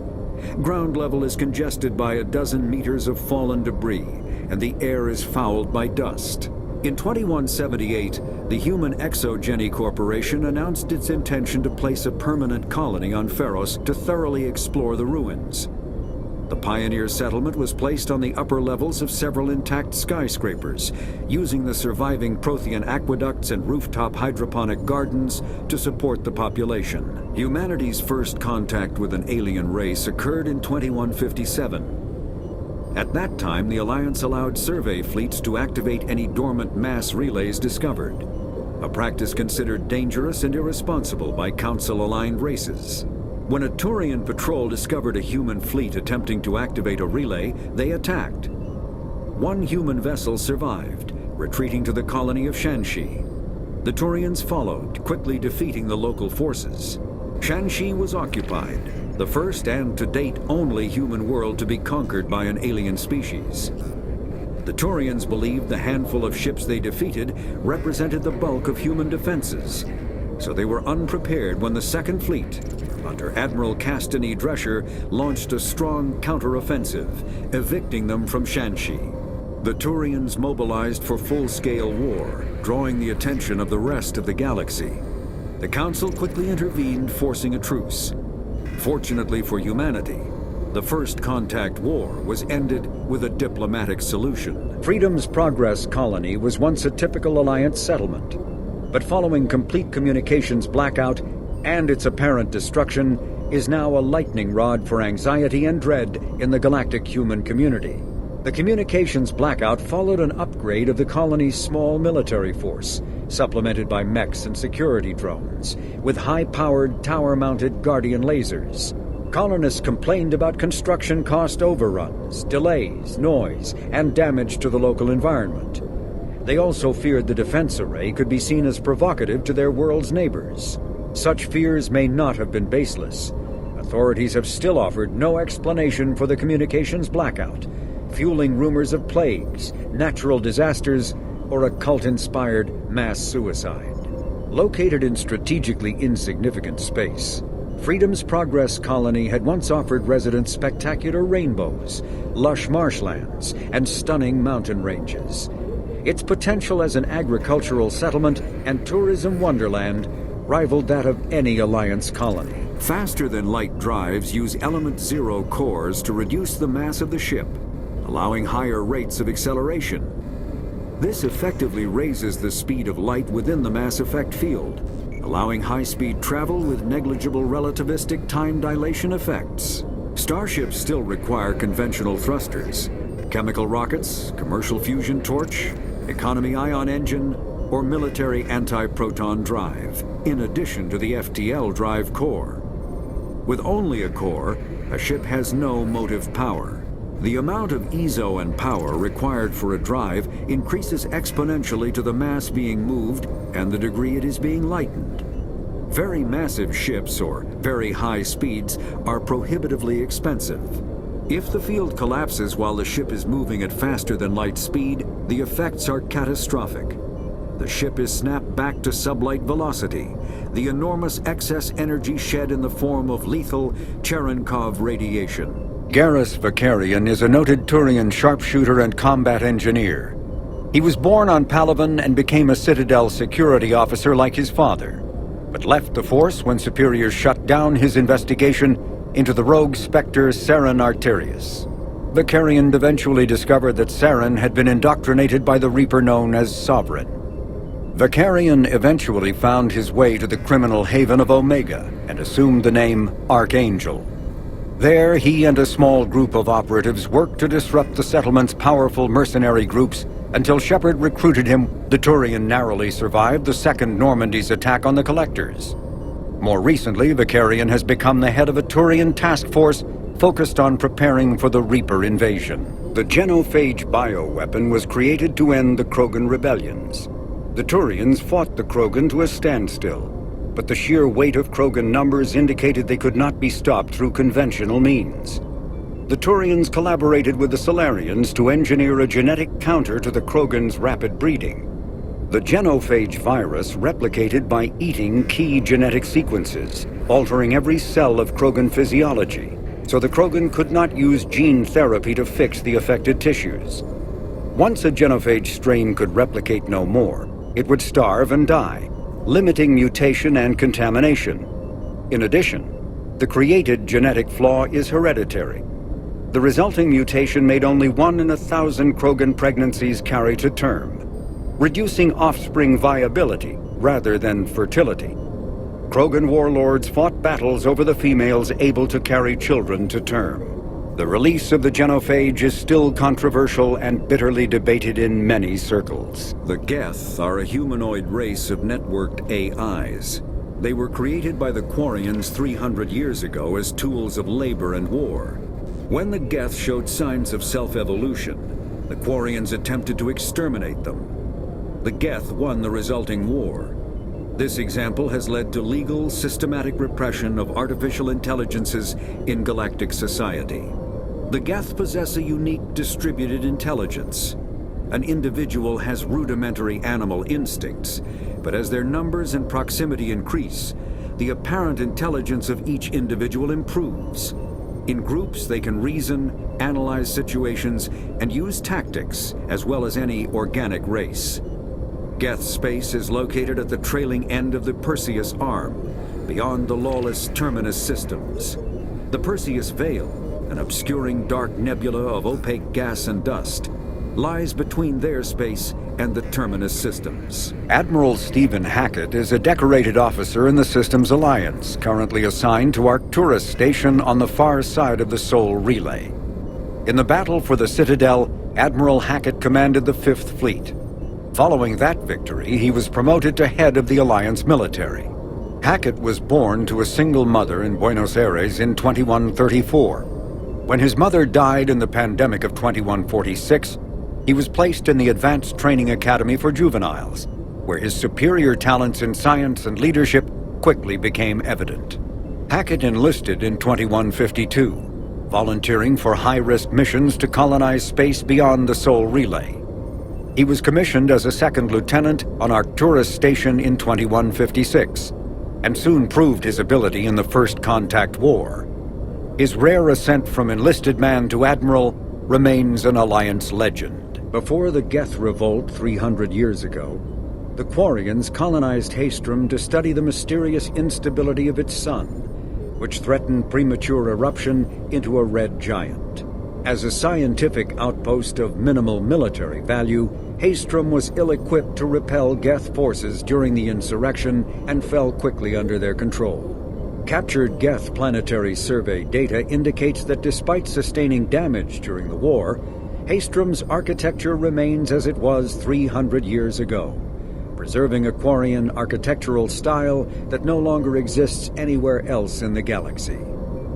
Ground level is congested by a dozen meters of fallen debris, and the air is fouled by dust. In 2178, the Human Exogeny Corporation announced its intention to place a permanent colony on Pharos to thoroughly explore the ruins. The pioneer settlement was placed on the upper levels of several intact skyscrapers, using the surviving Prothean aqueducts and rooftop hydroponic gardens to support the population. Humanity's first contact with an alien race occurred in 2157. At that time, the Alliance allowed survey fleets to activate any dormant mass relays discovered, a practice considered dangerous and irresponsible by Council-aligned races. When a Turian patrol discovered a human fleet attempting to activate a relay, they attacked. One human vessel survived, retreating to the colony of Shanxi. The Turians followed, quickly defeating the local forces. Shanxi was occupied, the first and to date only human world to be conquered by an alien species. The Turians believed the handful of ships they defeated represented the bulk of human defenses, so they were unprepared when the Second Fleet, under Admiral Castany Drescher, launched a strong counteroffensive, evicting them from Shanxi. The Turians mobilized for full-scale war, drawing the attention of the rest of the galaxy. The Council quickly intervened, forcing a truce. Fortunately for humanity, the First Contact War was ended with a diplomatic solution. Freedom's Progress colony was once a typical Alliance settlement, but following complete communications blackout and its apparent destruction, is now a lightning rod for anxiety and dread in the galactic human community. The communications blackout followed an upgrade of the colony's small military force, supplemented by mechs and security drones, with high-powered, tower-mounted Guardian lasers. Colonists complained about construction cost overruns, delays, noise, and damage to the local environment. They also feared the defense array could be seen as provocative to their world's neighbors. Such fears may not have been baseless. Authorities have still offered no explanation for the communications blackout, fueling rumors of plagues, natural disasters, or a cult-inspired mass suicide. Located in strategically insignificant space, Freedom's Progress colony had once offered residents spectacular rainbows, lush marshlands, and stunning mountain ranges. Its potential as an agricultural settlement and tourism wonderland rivaled that of any Alliance colony. Faster-than-light drives use element zero cores to reduce the mass of the ship, allowing higher rates of acceleration. This effectively raises the speed of light within the mass effect field, allowing high-speed travel with negligible relativistic time dilation effects. Starships still require conventional thrusters, chemical rockets, commercial fusion torch, economy ion engine, or military anti-proton drive, in addition to the FTL drive core. With only a core, a ship has no motive power. The amount of EZO and power required for a drive increases exponentially to the mass being moved and the degree it is being lightened. Very massive ships, or very high speeds, are prohibitively expensive. If the field collapses while the ship is moving at faster than light speed, the effects are catastrophic. The ship is snapped back to sublight velocity, the enormous excess energy shed in the form of lethal Cherenkov radiation. Garrus Vakarian is a noted Turian sharpshooter and combat engineer. He was born on Palaven and became a Citadel security officer like his father, but left the Force when superiors shut down his investigation into the rogue specter Saren Arterius. Vakarian eventually discovered that Saren had been indoctrinated by the Reaper known as Sovereign. Vakarian eventually found his way to the criminal haven of Omega and assumed the name Archangel. There, he and a small group of operatives worked to disrupt the settlement's powerful mercenary groups until Shepard recruited him. The Turian narrowly survived the Second Normandy's attack on the Collectors. More recently, Vakarian has become the head of a Turian task force focused on preparing for the Reaper invasion. The genophage bioweapon was created to end the Krogan rebellions. The Turians fought the Krogan to a standstill, but the sheer weight of Krogan numbers indicated they could not be stopped through conventional means. The Turians collaborated with the Salarians to engineer a genetic counter to the Krogan's rapid breeding. The genophage virus replicated by eating key genetic sequences, altering every cell of Krogan physiology, so the Krogan could not use gene therapy to fix the affected tissues. Once a genophage strain could replicate no more, it would starve and die, limiting mutation and contamination. In addition, the created genetic flaw is hereditary. The resulting mutation made only 1 in 1,000 Krogan pregnancies carry to term, reducing offspring viability rather than fertility. Krogan warlords fought battles over the females able to carry children to term. The release of the genophage is still controversial and bitterly debated in many circles. The Geth are a humanoid race of networked AIs. They were created by the Quarians 300 years ago as tools of labor and war. When the Geth showed signs of self-evolution, the Quarians attempted to exterminate them. The Geth won the resulting war. This example has led to legal, systematic repression of artificial intelligences in galactic society. The Geth possess a unique distributed intelligence. An individual has rudimentary animal instincts, but as their numbers and proximity increase, the apparent intelligence of each individual improves. In groups, they can reason, analyze situations, and use tactics, as well as any organic race. Geth space is located at the trailing end of the Perseus Arm, beyond the lawless Terminus systems. The Perseus Veil, an obscuring dark nebula of opaque gas and dust, lies between their space and the Terminus systems. Admiral Stephen Hackett is a decorated officer in the Systems Alliance, currently assigned to Arcturus Station on the far side of the Sol Relay. In the battle for the Citadel, Admiral Hackett commanded the 5th Fleet. Following that victory, he was promoted to head of the Alliance military. Hackett was born to a single mother in Buenos Aires in 2134. When his mother died in the pandemic of 2146, he was placed in the Advanced Training Academy for Juveniles, where his superior talents in science and leadership quickly became evident. Hackett enlisted in 2152, volunteering for high-risk missions to colonize space beyond the Sol Relay. He was commissioned as a 2nd lieutenant on Arcturus Station in 2156, and soon proved his ability in the First Contact War. His rare ascent from enlisted man to admiral remains an Alliance legend. Before the Geth Revolt 300 years ago, the Quarians colonized Haestrom to study the mysterious instability of its sun, which threatened premature eruption into a red giant. As a scientific outpost of minimal military value, Haestrom was ill-equipped to repel Geth forces during the insurrection and fell quickly under their control. Captured Geth planetary survey data indicates that despite sustaining damage during the war, Haestrom's architecture remains as it was 300 years ago, preserving a Quarian architectural style that no longer exists anywhere else in the galaxy.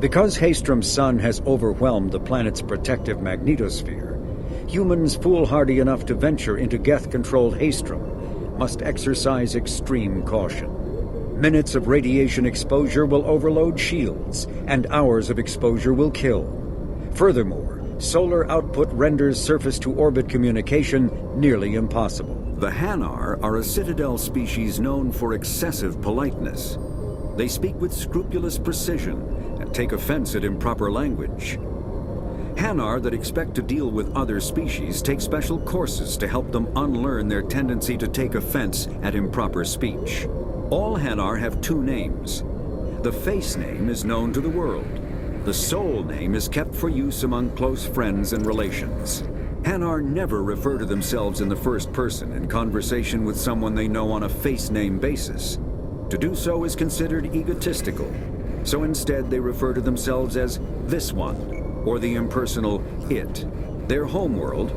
Because Haestrom's sun has overwhelmed the planet's protective magnetosphere, humans foolhardy enough to venture into Geth-controlled Haestrom must exercise extreme caution. Minutes of radiation exposure will overload shields, and hours of exposure will kill. Furthermore, solar output renders surface-to-orbit communication nearly impossible. The Hanar are a Citadel species known for excessive politeness. They speak with scrupulous precision and take offense at improper language. Hanar that expect to deal with other species take special courses to help them unlearn their tendency to take offense at improper speech. All Hanar have 2 names. The face name is known to the world. The soul name is kept for use among close friends and relations. Hanar never refer to themselves in the first person in conversation with someone they know on a face-name basis. To do so is considered egotistical, so instead they refer to themselves as this one, or the impersonal it. Their homeworld,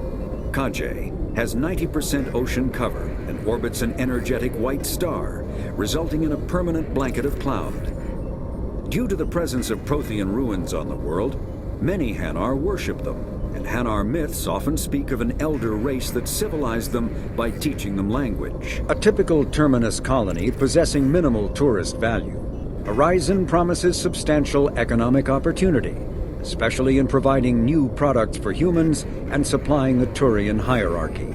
Kajay, has 90% ocean cover and orbits an energetic white star, resulting in a permanent blanket of cloud. Due to the presence of Prothean ruins on the world, many Hanar worship them, and Hanar myths often speak of an elder race that civilized them by teaching them language. A typical terminus colony possessing minimal tourist value, Horizon promises substantial economic opportunity, especially in providing new products for humans and supplying the Turian hierarchy.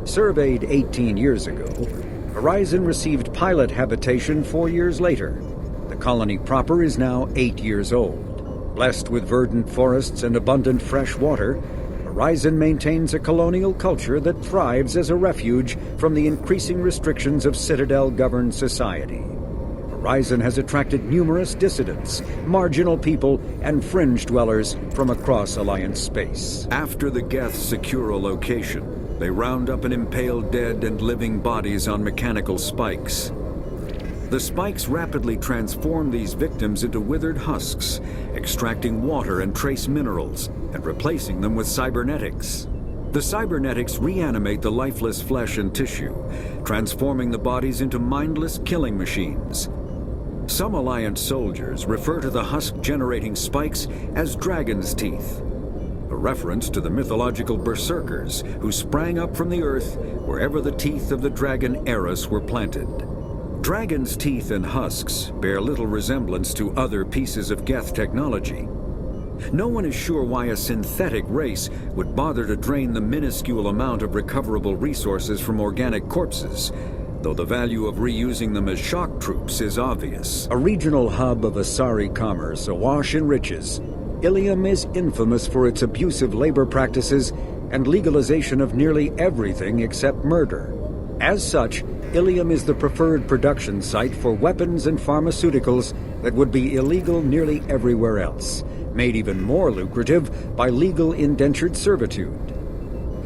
Surveyed 18 years ago, Horizon received pilot habitation 4 years later. The colony proper is now 8 years old. Blessed with verdant forests and abundant fresh water, Horizon maintains a colonial culture that thrives as a refuge from the increasing restrictions of Citadel-governed society. Horizon has attracted numerous dissidents, marginal people, and fringe dwellers from across Alliance space. After the Geth secure a location, they round up and impale dead and living bodies on mechanical spikes. The spikes rapidly transform these victims into withered husks, extracting water and trace minerals, and replacing them with cybernetics. The cybernetics reanimate the lifeless flesh and tissue, transforming the bodies into mindless killing machines. Some Alliance soldiers refer to the husk-generating spikes as dragon's teeth, a reference to the mythological berserkers who sprang up from the earth wherever the teeth of the dragon Eris were planted. Dragon's teeth and husks bear little resemblance to other pieces of Geth technology. No one is sure why a synthetic race would bother to drain the minuscule amount of recoverable resources from organic corpses, though the value of reusing them as shock troops is obvious. A regional hub of Asari commerce awash in riches, Ilium is infamous for its abusive labor practices and legalization of nearly everything except murder. As such, Ilium is the preferred production site for weapons and pharmaceuticals that would be illegal nearly everywhere else, made even more lucrative by legal indentured servitude.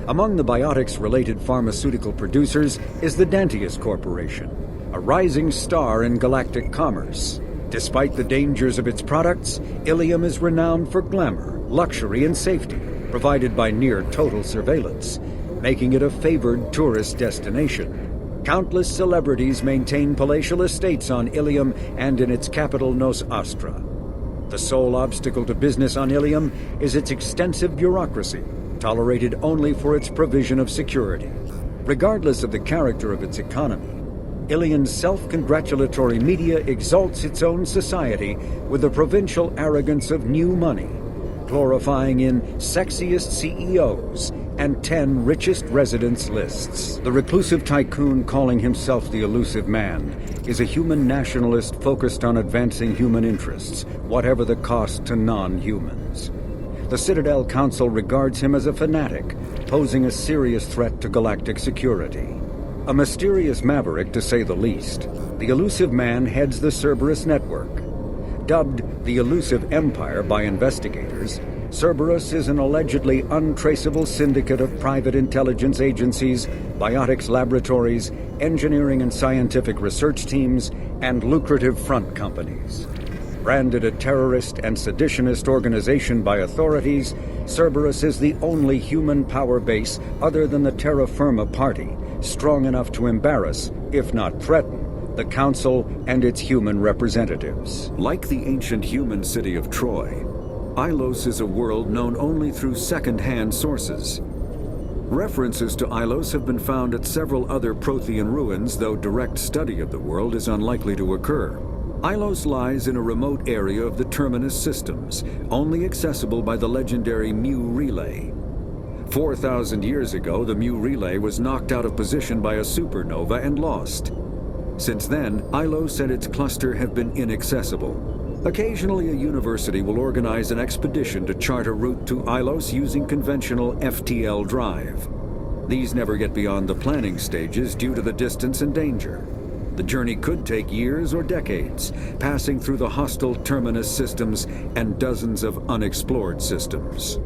Among the biotics-related pharmaceutical producers is the Dantius Corporation, a rising star in galactic commerce. Despite the dangers of its products, Ilium is renowned for glamour, luxury, and safety, provided by near-total surveillance, making it a favored tourist destination. Countless celebrities maintain palatial estates on Ilium and in its capital Nos Astra. The sole obstacle to business on Ilium is its extensive bureaucracy, tolerated only for its provision of security. Regardless of the character of its economy, Ilium's self-congratulatory media exalts its own society with the provincial arrogance of new money, glorifying in sexiest CEOs and 10 richest residents lists. The reclusive tycoon calling himself the Elusive Man is a human nationalist focused on advancing human interests, whatever the cost to non-humans. The Citadel Council regards him as a fanatic, posing a serious threat to galactic security. A mysterious maverick, to say the least, the Elusive Man heads the Cerberus network. Dubbed the Elusive Empire by investigators, Cerberus is an allegedly untraceable syndicate of private intelligence agencies, biotics laboratories, engineering and scientific research teams, and lucrative front companies. Branded a terrorist and seditionist organization by authorities, Cerberus is the only human power base other than the Terra Firma Party, strong enough to embarrass, if not threaten, the Council and its human representatives. Like the ancient human city of Troy, Ilos is a world known only through second-hand sources. References to Ilos have been found at several other Prothean ruins, though direct study of the world is unlikely to occur. Ilos lies in a remote area of the Terminus systems, only accessible by the legendary Mu Relay. 4,000 years ago, the Mu Relay was knocked out of position by a supernova and lost. Since then, Ilos and its cluster have been inaccessible. Occasionally, a university will organize an expedition to chart a route to Ilos using conventional FTL drive. These never get beyond the planning stages due to the distance and danger. The journey could take years or decades, passing through the hostile Terminus systems and dozens of unexplored systems.